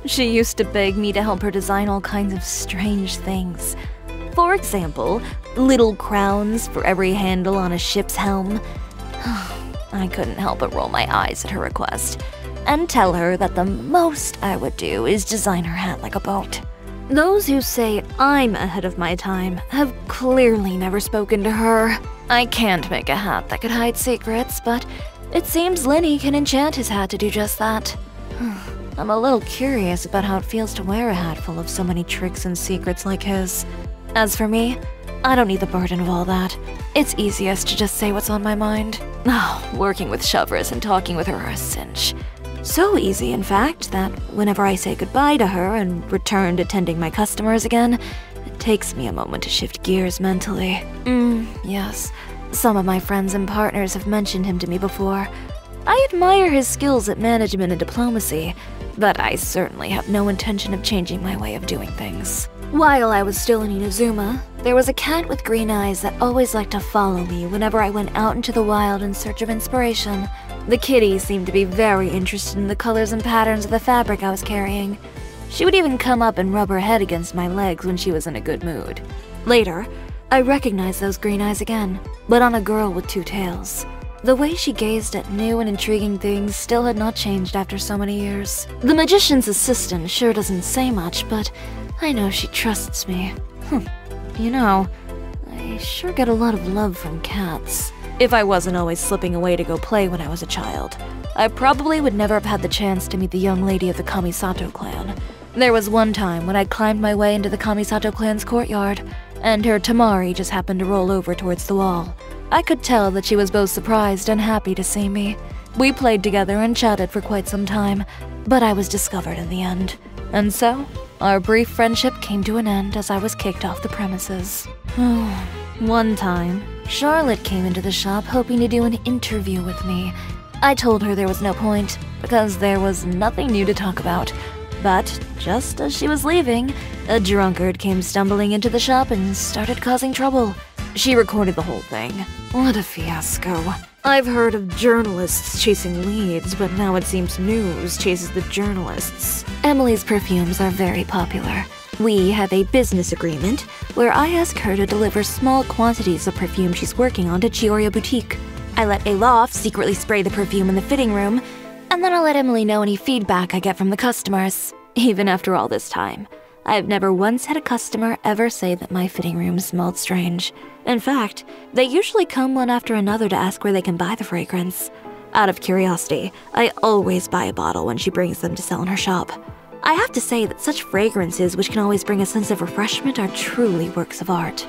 She used to beg me to help her design all kinds of strange things. For example, little crowns for every handle on a ship's helm. I couldn't help but roll my eyes at her request, and tell her that the most I would do is design her hat like a boat. Those who say I'm ahead of my time have clearly never spoken to her. I can't make a hat that could hide secrets, but it seems Lyney can enchant his hat to do just that. I'm a little curious about how it feels to wear a hat full of so many tricks and secrets like his. As for me, I don't need the burden of all that. It's easiest to just say what's on my mind. Oh, working with Chevreuse and talking with her are a cinch. So easy, in fact, that whenever I say goodbye to her and return to tending my customers again, it takes me a moment to shift gears mentally. Yes. Some of my friends and partners have mentioned him to me before. I admire his skills at management and diplomacy, but I certainly have no intention of changing my way of doing things. While I was still in Inazuma, there was a cat with green eyes that always liked to follow me whenever I went out into the wild in search of inspiration. The kitty seemed to be very interested in the colors and patterns of the fabric I was carrying. She would even come up and rub her head against my legs when she was in a good mood. Later, I recognized those green eyes again, but on a girl with two tails. The way she gazed at new and intriguing things still had not changed after so many years. The magician's assistant sure doesn't say much, but I know she trusts me. You know, I sure get a lot of love from cats. If I wasn't always slipping away to go play when I was a child, I probably would never have had the chance to meet the young lady of the Kamisato clan. There was one time when I climbed my way into the Kamisato clan's courtyard, and her Tamari just happened to roll over towards the wall. I could tell that she was both surprised and happy to see me. We played together and chatted for quite some time, but I was discovered in the end. And so, our brief friendship came to an end as I was kicked off the premises. One time, Charlotte came into the shop hoping to do an interview with me. I told her there was no point, because there was nothing new to talk about. But, just as she was leaving, a drunkard came stumbling into the shop and started causing trouble. She recorded the whole thing. What a fiasco. I've heard of journalists chasing leads, but now it seems news chases the journalists. Emilie's perfumes are very popular. We have a business agreement where I ask her to deliver small quantities of perfume she's working on to Chiori boutique. I let Alof secretly spray the perfume in the fitting room, and then I'll let Emilie know any feedback I get from the customers. Even after all this time, I've never once had a customer ever say that my fitting room smelled strange. In fact, they usually come one after another to ask where they can buy the fragrance. Out of curiosity, I always buy a bottle when she brings them to sell in her shop. I have to say that such fragrances which can always bring a sense of refreshment are truly works of art.